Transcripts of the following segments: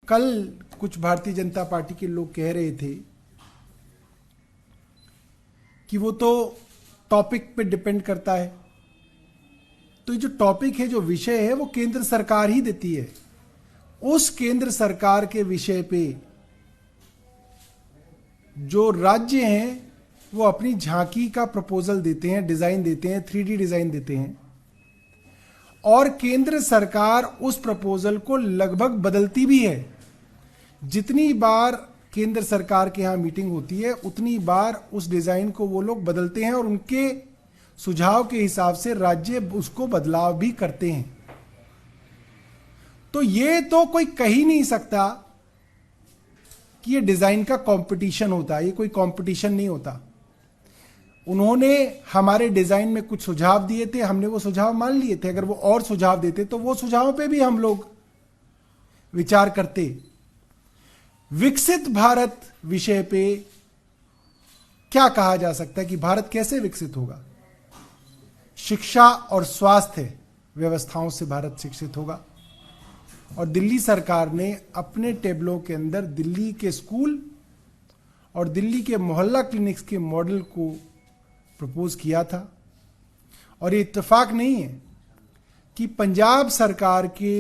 कल कुछ भारतीय जनता पार्टी के लोग कह रहे थे कि वो तो टॉपिक पे डिपेंड करता है। तो ये जो टॉपिक है, जो विषय है, वो केंद्र सरकार ही देती है। उस केंद्र सरकार के विषय पे जो राज्य हैं वो अपनी झांकी का प्रपोजल देते हैं, डिजाइन देते हैं, 3D डिजाइन देते हैं, और केंद्र सरकार उस प्रपोजल को लगभग बदलती भी है। जितनी बार केंद्र सरकार के यहां मीटिंग होती है उतनी बार उस डिजाइन को वो लोग बदलते हैं और उनके सुझाव के हिसाब से राज्य उसको बदलाव भी करते हैं। तो ये तो कोई कह ही नहीं सकता कि ये डिजाइन का कंपटीशन होता है। ये कोई कंपटीशन नहीं होता। उन्होंने हमारे डिजाइन में कुछ सुझाव दिए थे, हमने वो सुझाव मान लिए थे। अगर वो और सुझाव देते तो वो सुझावों पे भी हम लोग विचार करते। विकसित भारत विषय पे क्या कहा जा सकता है कि भारत कैसे विकसित होगा? शिक्षा और स्वास्थ्य व्यवस्थाओं से भारत शिक्षित होगा। और दिल्ली सरकार ने अपने टेबलों के अंदर दिल्ली के स्कूल और दिल्ली के मोहल्ला क्लिनिक्स के मॉडल को प्रपोज किया था। और ये इत्तेफाक नहीं है कि पंजाब सरकार के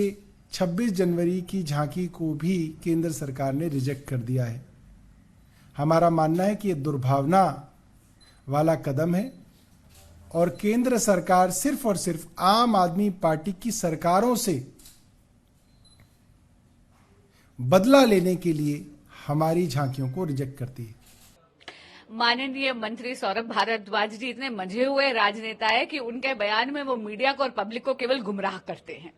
26 जनवरी की झांकी को भी केंद्र सरकार ने रिजेक्ट कर दिया है। हमारा मानना है कि ये दुर्भावना वाला कदम है और केंद्र सरकार सिर्फ और सिर्फ आम आदमी पार्टी की सरकारों से बदला लेने के लिए हमारी झांकियों को रिजेक्ट करती है। माननीय मंत्री सौरभ भारद्वाज जी इतने मंझे हुए राजनेता है कि उनके बयान में वो मीडिया को और पब्लिक को केवल गुमराह करते हैं।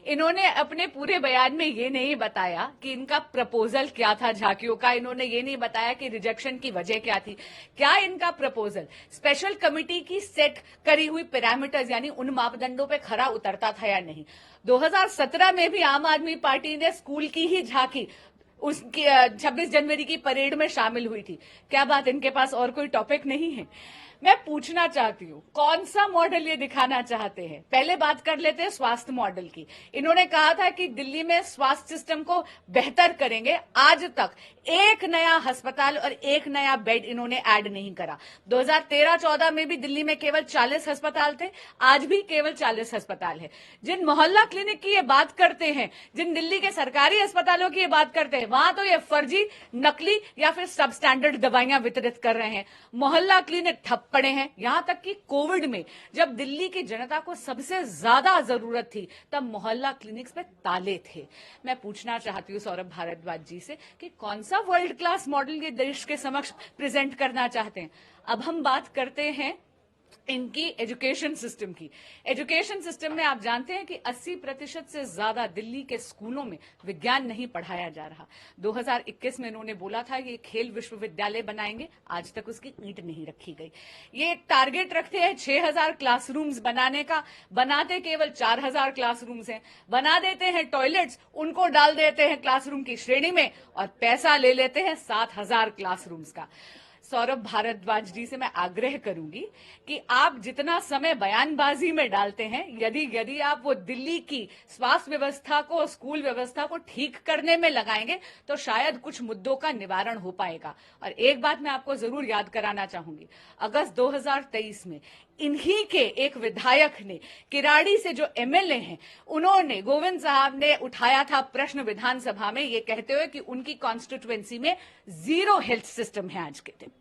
इन्होंने अपने पूरे बयान में ये नहीं बताया कि इनका प्रपोजल क्या था झांकियों का। इन्होंने ये नहीं बताया कि रिजेक्शन की वजह क्या थी। क्या इनका प्रपोजल स्पेशल कमिटी की सेट करी हुई पैरामीटर्स यानी उन मापदंडों पे खरा उतरता था या नहीं? 2017 में भी आम आदमी पार्टी ने स्कूल की ही झांकी उसकी 26 जनवरी की परेड में शामिल हुई थी। क्या बात इनके पास और कोई टॉपिक नहीं है? मैं पूछना चाहती हूँ कौन सा मॉडल ये दिखाना चाहते हैं। पहले बात कर लेते हैं स्वास्थ्य मॉडल की। इन्होंने कहा था कि दिल्ली में स्वास्थ्य सिस्टम को बेहतर करेंगे। आज तक एक नया अस्पताल और एक नया बेड इन्होंने ऐड नहीं करा। 2013-14 में भी दिल्ली में केवल 40 अस्पताल थे, आज भी केवल 40 अस्पताल है। जिन मोहल्ला क्लिनिक की ये बात करते हैं, जिन दिल्ली के सरकारी अस्पतालों की ये बात करते हैं, वहां तो ये फर्जी, नकली या फिर सब स्टैंडर्ड दवाइयां वितरित कर रहे हैं। मोहल्ला क्लिनिक ठप पड़े हैं। यहां तक कि कोविड में जब दिल्ली की जनता को सबसे ज्यादा जरूरत थी तब मोहल्ला क्लिनिक्स पे ताले थे। मैं पूछना चाहती हूं सौरभ भारद्वाज जी से कि कौन सा वर्ल्ड क्लास मॉडल ये देश के समक्ष प्रेजेंट करना चाहते हैं। अब हम बात करते हैं इनकी एजुकेशन सिस्टम की। एजुकेशन सिस्टम में आप जानते हैं कि 80% से ज्यादा दिल्ली के स्कूलों में विज्ञान नहीं पढ़ाया जा रहा। 2021 में इन्होंने बोला था कि खेल विश्वविद्यालय बनाएंगे, आज तक उसकी ईंट नहीं रखी गई। ये टारगेट रखते हैं 6000 क्लासरूम्स बनाने का, बनाते केवल 4000 क्लासरूम्स हैं। बना देते हैं टॉयलेट्स, उनको डाल देते हैं क्लासरूम की श्रेणी में और पैसा ले लेते हैं 7000 क्लासरूम्स का। सौरभ भारद्वाज जी से मैं आग्रह करूंगी कि आप जितना समय बयानबाजी में डालते हैं, यदि आप वो दिल्ली की स्वास्थ्य व्यवस्था को, स्कूल व्यवस्था को ठीक करने में लगाएंगे तो शायद कुछ मुद्दों का निवारण हो पाएगा। और एक बात मैं आपको जरूर याद कराना चाहूंगी, अगस्त 2023 में इन्हीं के एक विधायक ने, किराड़ी से जो एमएलए हैं, उन्होंने, गोविंद साहब ने उठाया था प्रश्न विधानसभा में ये कहते हुए कि उनकी कॉन्स्टिट्यूएंसी में 0 हेल्थ सिस्टम है आज के दिन।